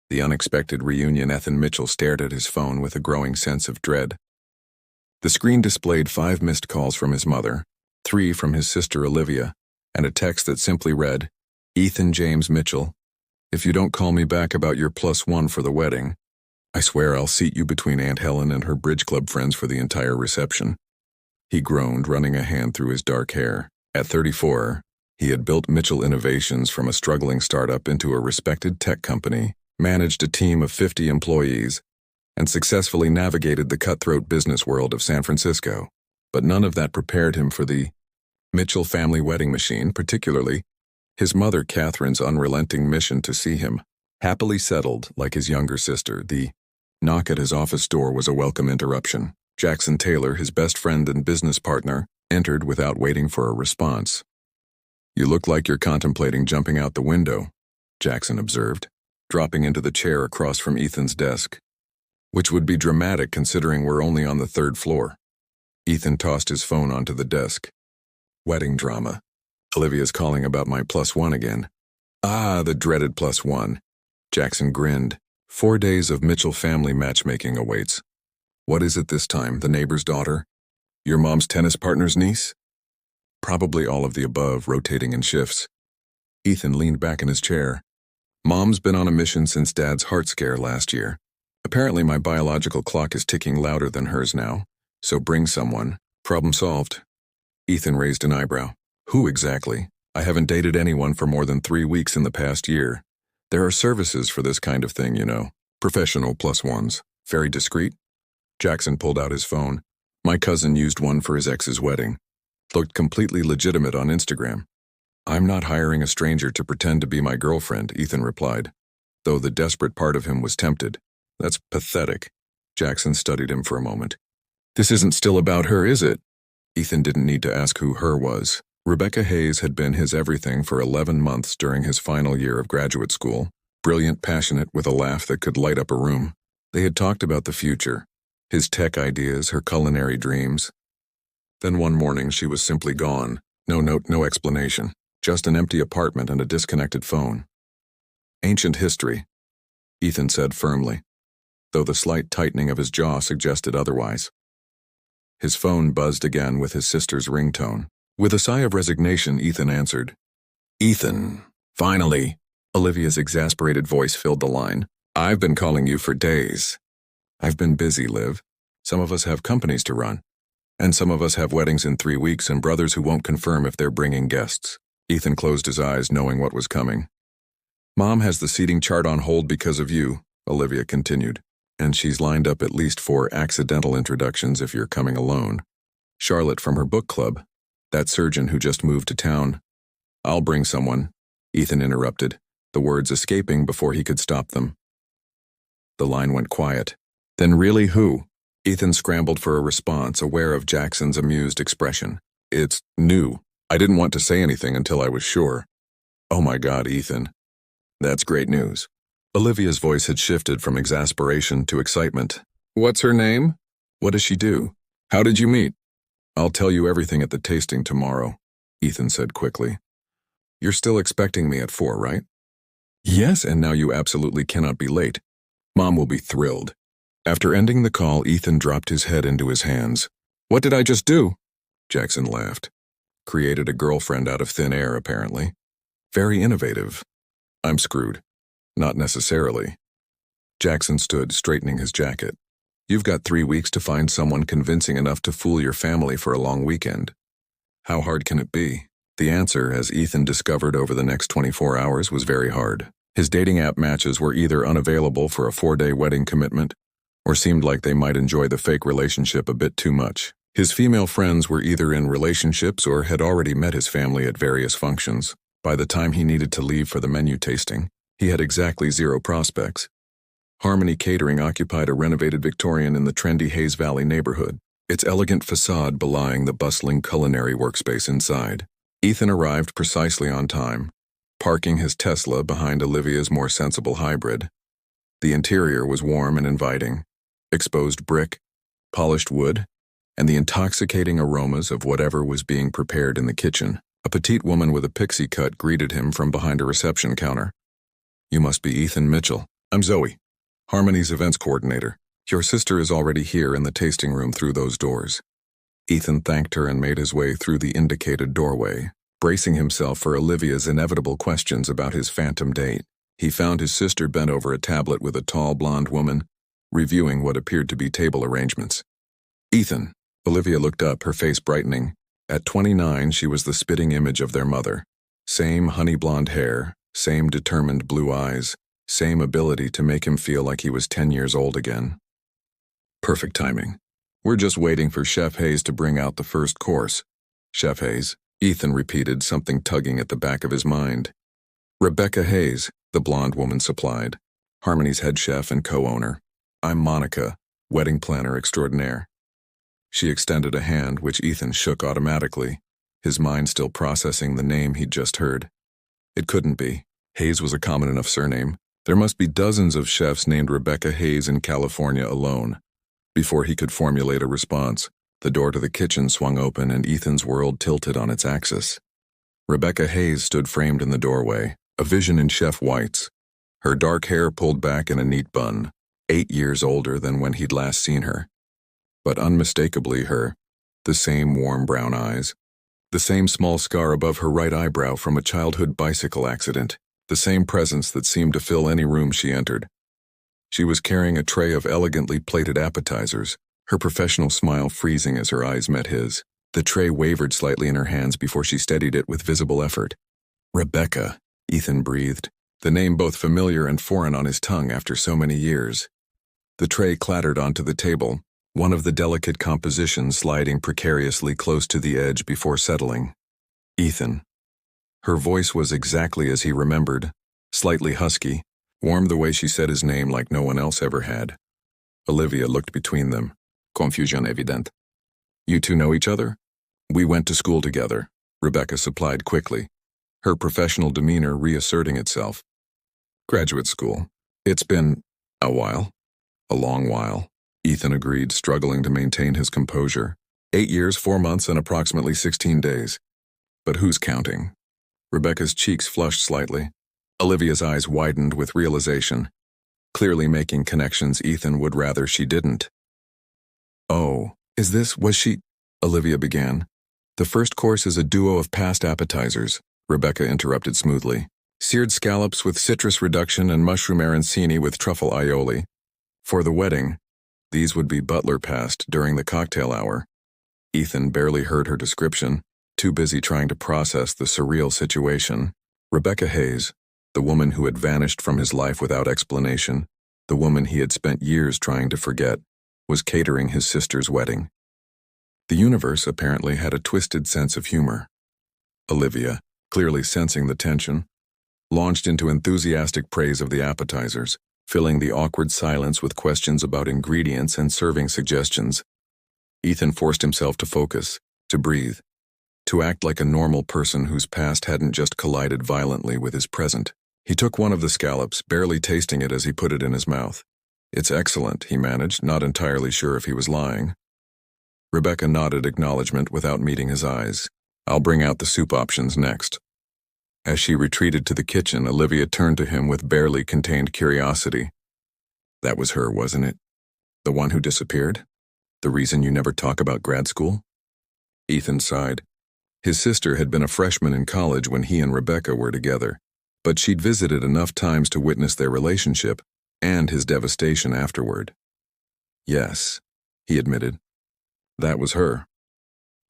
The unexpected reunion. Ethan Mitchell stared at his phone with a growing sense of dread. The screen displayed 5 missed calls from his mother, 3 from his sister Olivia, and a text that simply read, "Ethan James Mitchell, if you don't call me back about your +1 for the wedding, I swear I'll seat you between Aunt Helen and her bridge club friends for the entire reception." He groaned, running a hand through his dark hair. At 34, he had built Mitchell Innovations from a struggling startup into a respected tech company, managed a team of 50 employees, and successfully navigated the cutthroat business world of San Francisco. But none of that prepared him for the Mitchell family wedding machine, particularly his mother Catherine's unrelenting mission to see him happily settled like his younger sister. The knock at his office door was a welcome interruption. Jackson Taylor, his best friend and business partner, entered without waiting for a response. "You look like you're contemplating jumping out the window," Jackson observed, dropping into the chair across from Ethan's desk. "Which would be dramatic considering we're only on the 3rd floor. Ethan tossed his phone onto the desk. "Wedding drama. Olivia's calling about my +1 again." "Ah, the dreaded +1. Jackson grinned. 4 days of Mitchell family matchmaking awaits. "What is it this time, the neighbor's daughter? Your mom's tennis partner's niece?" "Probably all of the above, rotating in shifts." Ethan leaned back in his chair. "Mom's been on a mission since Dad's heart scare last year. Apparently my biological clock is ticking louder than hers now, so bring someone. Problem solved." Ethan raised an eyebrow. "Who exactly? I haven't dated anyone for more than 3 weeks in the past year. There are services for this kind of thing, you know. Professional +1s. Very discreet." Jackson pulled out his phone. "My cousin used one for his ex's wedding. Looked completely legitimate on Instagram." "I'm not hiring a stranger to pretend to be my girlfriend," Ethan replied, though the desperate part of him was tempted. "That's pathetic." Jackson studied him for a moment. "This isn't still about her, is it?" Ethan didn't need to ask who her was. Rebecca Hayes had been his everything for 11 months during his final year of graduate school. Brilliant, passionate, with a laugh that could light up a room. They had talked about the future, his tech ideas, her culinary dreams. Then one morning she was simply gone. No note, no explanation. Just an empty apartment and a disconnected phone. "Ancient history," Ethan said firmly, though the slight tightening of his jaw suggested otherwise. His phone buzzed again with his sister's ringtone. With a sigh of resignation, Ethan answered. "Ethan, finally." Olivia's exasperated voice filled the line. "I've been calling you for days." "I've been busy, Liv. Some of us have companies to run. And some of us have weddings in 3 weeks and brothers who won't confirm if they're bringing guests." Ethan closed his eyes, knowing what was coming. "Mom has the seating chart on hold because of you," Olivia continued. "And she's lined up at least 4 accidental introductions if you're coming alone. Charlotte from her book club. That surgeon who just moved to town." "I'll bring someone," Ethan interrupted, the words escaping before he could stop them. The line went quiet. "Then really who?" Ethan scrambled for a response, aware of Jackson's amused expression. "It's new. I didn't want to say anything until I was sure." "Oh my God, Ethan. That's great news." Olivia's voice had shifted from exasperation to excitement. "What's her name? What does she do? How did you meet?" "I'll tell you everything at the tasting tomorrow," Ethan said quickly. "You're still expecting me at 4, right?" "Yes, and now you absolutely cannot be late. Mom will be thrilled." After ending the call, Ethan dropped his head into his hands. "What did I just do?" Jackson laughed. "Created a girlfriend out of thin air, apparently. Very innovative." "I'm screwed." "Not necessarily." Jackson stood, straightening his jacket. "You've got 3 weeks to find someone convincing enough to fool your family for a long weekend. How hard can it be?" The answer, as Ethan discovered over the next 24 hours, was very hard. His dating app matches were either unavailable for a 4-day wedding commitment, or seemed like they might enjoy the fake relationship a bit too much. His female friends were either in relationships or had already met his family at various functions. By the time he needed to leave for the menu tasting, he had exactly 0 prospects. Harmony Catering occupied a renovated Victorian in the trendy Hayes Valley neighborhood, its elegant facade belying the bustling culinary workspace inside. Ethan arrived precisely on time, parking his Tesla behind Olivia's more sensible hybrid. The interior was warm and inviting, exposed brick, polished wood, and the intoxicating aromas of whatever was being prepared in the kitchen. A petite woman with a pixie cut greeted him from behind a reception counter. "You must be Ethan Mitchell." I'm Zoe, Harmony's events coordinator. Your sister is already here in the tasting room through those doors. Ethan thanked her and made his way through the indicated doorway, bracing himself for Olivia's inevitable questions about his phantom date. He found his sister bent over a tablet with a tall blonde woman, reviewing what appeared to be table arrangements. Ethan. Olivia looked up, her face brightening. At 29, she was the spitting image of their mother. Same honey blonde hair, same determined blue eyes, same ability to make him feel like he was 10 years old again. Perfect timing. We're just waiting for Chef Hayes to bring out the first course. Chef Hayes, Ethan repeated, something tugging at the back of his mind. Rebecca Hayes, the blonde woman supplied, Harmony's head chef and co-owner. I'm Monica, wedding planner extraordinaire. She extended a hand, which Ethan shook automatically, his mind still processing the name he'd just heard. It couldn't be. Hayes was a common enough surname. There must be dozens of chefs named Rebecca Hayes in California alone. Before he could formulate a response, the door to the kitchen swung open and Ethan's world tilted on its axis. Rebecca Hayes stood framed in the doorway, a vision in chef whites. Her dark hair pulled back in a neat bun, 8 years older than when he'd last seen her. But unmistakably her, the same warm brown eyes, the same small scar above her right eyebrow from a childhood bicycle accident, the same presence that seemed to fill any room she entered. She was carrying a tray of elegantly plated appetizers, her professional smile freezing as her eyes met his. The tray wavered slightly in her hands before she steadied it with visible effort. Rebecca, Ethan breathed, the name both familiar and foreign on his tongue after so many years. The tray clattered onto the table, one of the delicate compositions sliding precariously close to the edge before settling. Ethan. Her voice was exactly as he remembered, slightly husky, warm the way she said his name like no one else ever had. Olivia looked between them. Confusion evident. You two know each other? We went to school together, Rebecca supplied quickly, her professional demeanor reasserting itself. Graduate school. It's been a while. A long while, Ethan agreed, struggling to maintain his composure. 8 years, 4 months, and approximately 16 days. But who's counting? Rebecca's cheeks flushed slightly. Olivia's eyes widened with realization, clearly making connections Ethan would rather she didn't. Oh, was she? Olivia began. The first course is a duo of past appetizers, Rebecca interrupted smoothly. Seared scallops with citrus reduction and mushroom arancini with truffle aioli. For the wedding, these would be butler passed during the cocktail hour. Ethan barely heard her description, too busy trying to process the surreal situation. Rebecca Hayes, the woman who had vanished from his life without explanation, the woman he had spent years trying to forget, was catering his sister's wedding. The universe apparently had a twisted sense of humor. Olivia, clearly sensing the tension, launched into enthusiastic praise of the appetizers, filling the awkward silence with questions about ingredients and serving suggestions. Ethan forced himself to focus, to breathe, to act like a normal person whose past hadn't just collided violently with his present. He took one of the scallops, barely tasting it as he put it in his mouth. It's excellent, he managed, not entirely sure if he was lying. Rebecca nodded acknowledgement without meeting his eyes. I'll bring out the soup options next. As she retreated to the kitchen, Olivia turned to him with barely contained curiosity. That was her, wasn't it? The one who disappeared? The reason you never talk about grad school? Ethan sighed. His sister had been a freshman in college when he and Rebecca were together, but she'd visited enough times to witness their relationship and his devastation afterward. Yes, he admitted. That was her.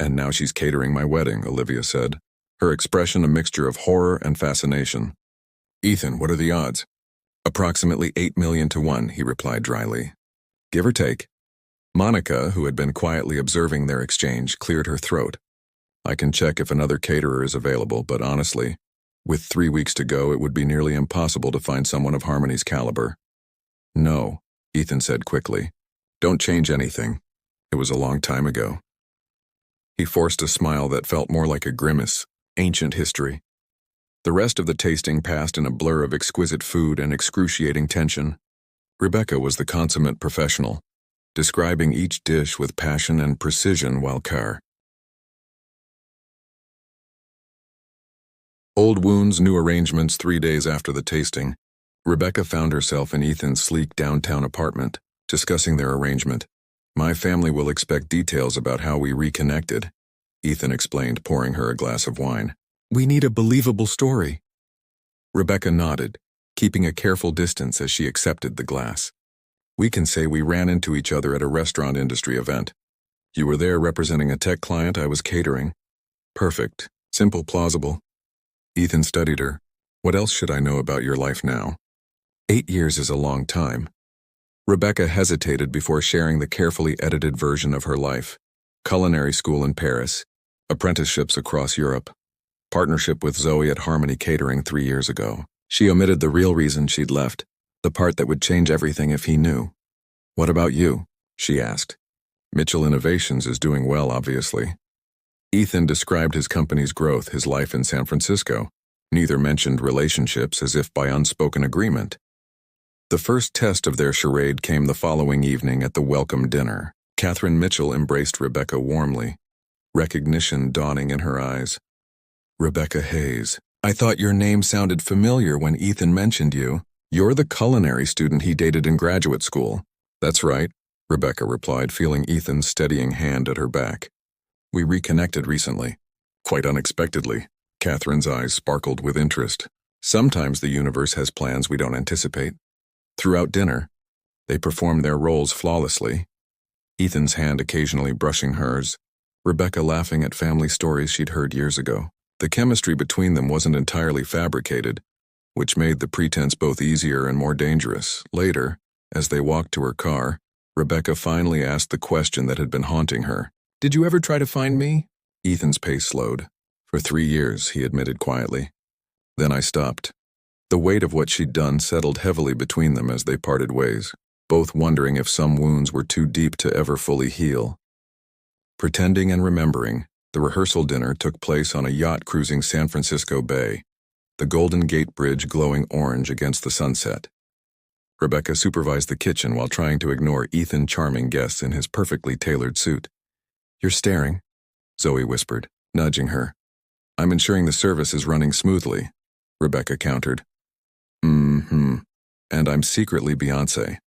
And now she's catering my wedding, Olivia said, her expression a mixture of horror and fascination. Ethan, what are the odds? Approximately 8 million to 1, he replied dryly. Give or take. Monica, who had been quietly observing their exchange, cleared her throat. I can check if another caterer is available, but honestly, with 3 weeks to go, it would be nearly impossible to find someone of Harmony's caliber. No, Ethan said quickly. Don't change anything. It was a long time ago. He forced a smile that felt more like a grimace. Ancient history. The rest of the tasting passed in a blur of exquisite food and excruciating tension. Rebecca was the consummate professional, describing each dish with passion and precision while Old wounds, new arrangements 3 days after the tasting. Rebecca found herself in Ethan's sleek downtown apartment, discussing their arrangement. My family will expect details about how we reconnected, Ethan explained, pouring her a glass of wine. We need a believable story. Rebecca nodded, keeping a careful distance as she accepted the glass. We can say we ran into each other at a restaurant industry event. You were there representing a tech client I was catering. Perfect. Simple, plausible. Ethan studied her. What else should I know about your life now? 8 years is a long time. Rebecca hesitated before sharing the carefully edited version of her life. Culinary school in Paris, apprenticeships across Europe, partnership with Zoe at Harmony Catering 3 years ago. She omitted the real reason she'd left, the part that would change everything if he knew. What about you? She asked. Mitchell Innovations is doing well, obviously. Ethan described his company's growth, his life in San Francisco. Neither mentioned relationships, as if by unspoken agreement. The first test of their charade came the following evening at the welcome dinner. Catherine Mitchell embraced Rebecca warmly, recognition dawning in her eyes. Rebecca Hayes, I thought your name sounded familiar when Ethan mentioned you. You're the culinary student he dated in graduate school. That's right, Rebecca replied, feeling Ethan's steadying hand at her back. We reconnected recently. Quite unexpectedly. Catherine's eyes sparkled with interest. Sometimes the universe has plans we don't anticipate. Throughout dinner, they performed their roles flawlessly, Ethan's hand occasionally brushing hers, Rebecca laughing at family stories she'd heard years ago. The chemistry between them wasn't entirely fabricated, which made the pretense both easier and more dangerous. Later, as they walked to her car, Rebecca finally asked the question that had been haunting her. Did you ever try to find me? Ethan's pace slowed. For 3 years, he admitted quietly. Then I stopped. The weight of what she'd done settled heavily between them as they parted ways, both wondering if some wounds were too deep to ever fully heal. Pretending and remembering, the rehearsal dinner took place on a yacht cruising San Francisco Bay, the Golden Gate Bridge glowing orange against the sunset. Rebecca supervised the kitchen while trying to ignore Ethan's charming guests in his perfectly tailored suit. You're staring, Zoe whispered, nudging her. I'm ensuring the service is running smoothly, Rebecca countered. And I'm secretly Beyoncé.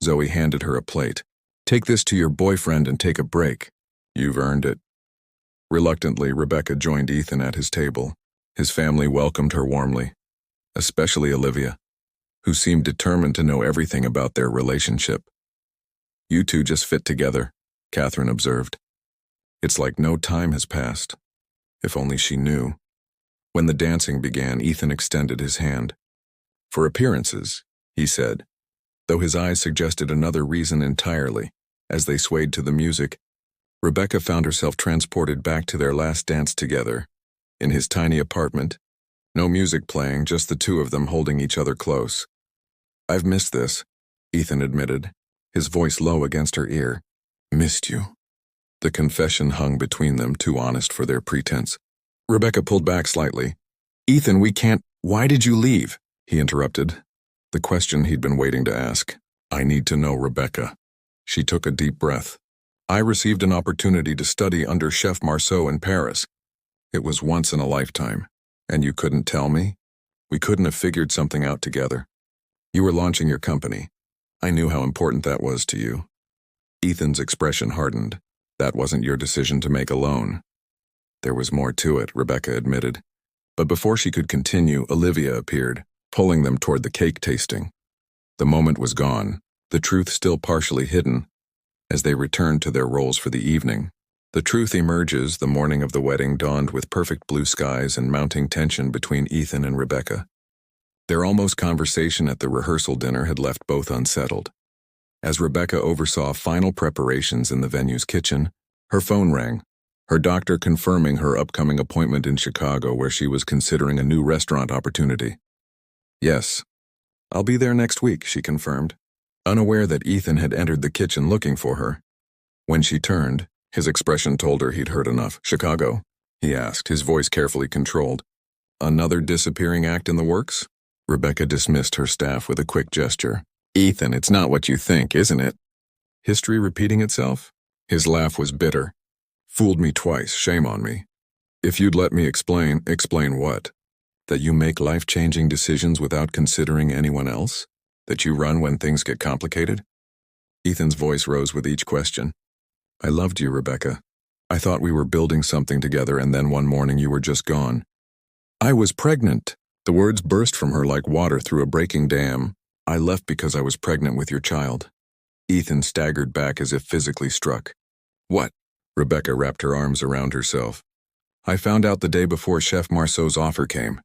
Zoe handed her a plate. Take this to your boyfriend and take a break. You've earned it. Reluctantly, Rebecca joined Ethan at his table. His family welcomed her warmly, especially Olivia, who seemed determined to know everything about their relationship. You two just fit together, Catherine observed. It's like no time has passed. If only she knew. When the dancing began, Ethan extended his hand. For appearances, he said, though his eyes suggested another reason entirely. As they swayed to the music, Rebecca found herself transported back to their last dance together, in his tiny apartment. No music playing, just the two of them holding each other close. I've missed this, Ethan admitted, his voice low against her ear. Missed you. The confession hung between them, too honest for their pretense. Rebecca pulled back slightly. Ethan, we can't. Why did you leave? He interrupted. The question he'd been waiting to ask. I need to know, Rebecca. She took a deep breath. I received an opportunity to study under Chef Marceau in Paris. It was once in a lifetime. And you couldn't tell me? We couldn't have figured something out together. You were launching your company. I knew how important that was to you. Ethan's expression hardened. That wasn't your decision to make alone. There was more to it, Rebecca admitted. But before she could continue, Olivia appeared, pulling them toward the cake tasting. The moment was gone, the truth still partially hidden, as they returned to their roles for the evening. The truth emerges. The morning of the wedding dawned with perfect blue skies and mounting tension between Ethan and Rebecca. Their almost conversation at the rehearsal dinner had left both unsettled. As Rebecca oversaw final preparations in the venue's kitchen, her phone rang, her doctor confirming her upcoming appointment in Chicago, where she was considering a new restaurant opportunity. Yes, I'll be there next week, she confirmed, unaware that Ethan had entered the kitchen looking for her. When she turned, his expression told her he'd heard enough. Chicago? He asked, his voice carefully controlled. Another disappearing act in the works? Rebecca dismissed her staff with a quick gesture. Ethan, it's not what you think, isn't it? History repeating itself? His laugh was bitter. Fooled me twice, shame on me. If you'd let me explain what? That you make life-changing decisions without considering anyone else? That you run when things get complicated? Ethan's voice rose with each question. I loved you, Rebecca. I thought we were building something together, and then one morning you were just gone. I was pregnant. The words burst from her like water through a breaking dam. I left because I was pregnant with your child. Ethan staggered back as if physically struck. What? Rebecca wrapped her arms around herself. I found out the day before Chef Marceau's offer came.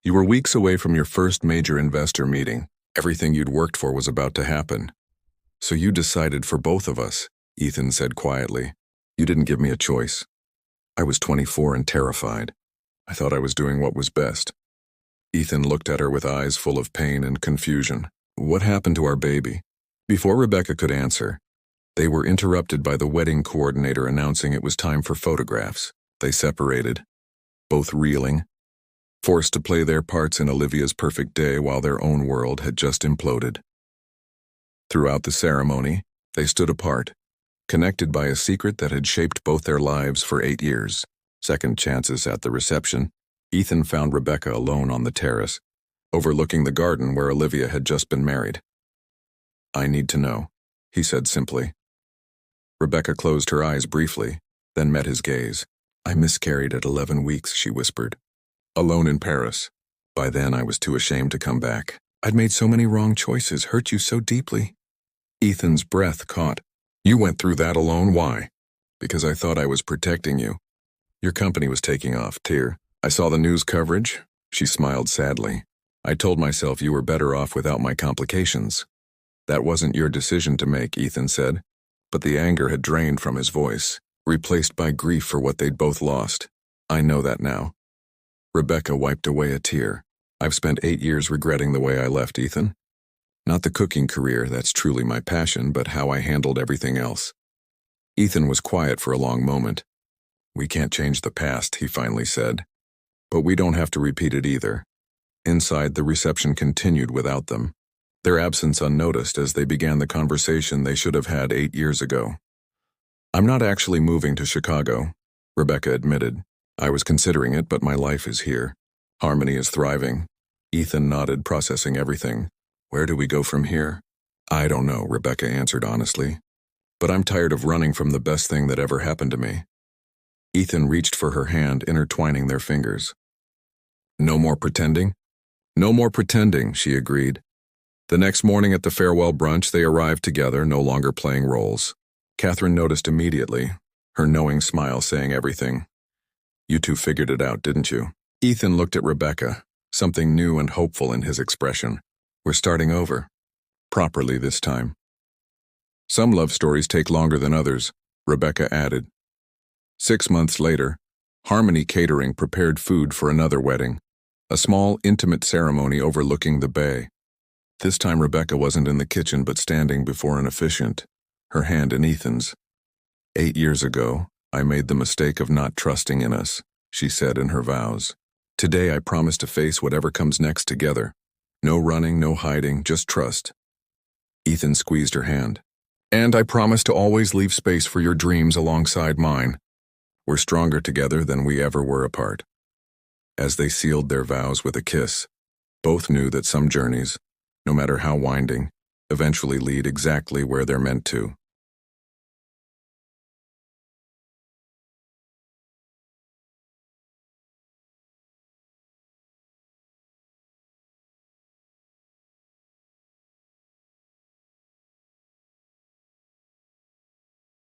You were weeks away from your first major investor meeting. Everything you'd worked for was about to happen. So you decided for both of us, Ethan said quietly. You didn't give me a choice. I was 24 and terrified. I thought I was doing what was best. Ethan looked at her with eyes full of pain and confusion. What happened to our baby? Before Rebecca could answer, they were interrupted by the wedding coordinator announcing it was time for photographs. They separated, both reeling, forced to play their parts in Olivia's perfect day while their own world had just imploded. Throughout the ceremony, they stood apart, connected by a secret that had shaped both their lives for 8 years. Second chances at the reception, Ethan found Rebecca alone on the terrace, overlooking the garden where Olivia had just been married. I need to know, he said simply. Rebecca closed her eyes briefly, then met his gaze. I miscarried at 11 weeks, she whispered. Alone in Paris. By then I was too ashamed to come back. I'd made so many wrong choices, hurt you so deeply. Ethan's breath caught. You went through that alone, why? Because I thought I was protecting you. Your company was taking off, Tyr. I saw the news coverage. She smiled sadly. I told myself you were better off without my complications. That wasn't your decision to make, Ethan said, but the anger had drained from his voice, replaced by grief for what they'd both lost. I know that now. Rebecca wiped away a tear. I've spent 8 years regretting the way I left, Ethan. Not the cooking career, that's truly my passion, but how I handled everything else. Ethan was quiet for a long moment. We can't change the past, he finally said. But we don't have to repeat it either. Inside, the reception continued without them, their absence unnoticed as they began the conversation they should have had 8 years ago. I'm not actually moving to Chicago, Rebecca admitted. I was considering it, but my life is here. Harmony is thriving. Ethan nodded, processing everything. Where do we go from here? I don't know, Rebecca answered honestly. But I'm tired of running from the best thing that ever happened to me. Ethan reached for her hand, intertwining their fingers. No more pretending? No more pretending, she agreed. The next morning at the farewell brunch, they arrived together, no longer playing roles. Catherine noticed immediately, her knowing smile saying everything. You two figured it out, didn't you? Ethan looked at Rebecca, something new and hopeful in his expression. We're starting over. Properly this time. Some love stories take longer than others, Rebecca added. 6 months later, Harmony Catering prepared food for another wedding, a small, intimate ceremony overlooking the bay. This time Rebecca wasn't in the kitchen but standing before an officiant, her hand in Ethan's. 8 years ago, I made the mistake of not trusting in us, she said in her vows. Today I promise to face whatever comes next together. No running, no hiding, just trust. Ethan squeezed her hand. And I promise to always leave space for your dreams alongside mine. We're stronger together than we ever were apart. As they sealed their vows with a kiss, both knew that some journeys, no matter how winding, eventually lead exactly where they're meant to.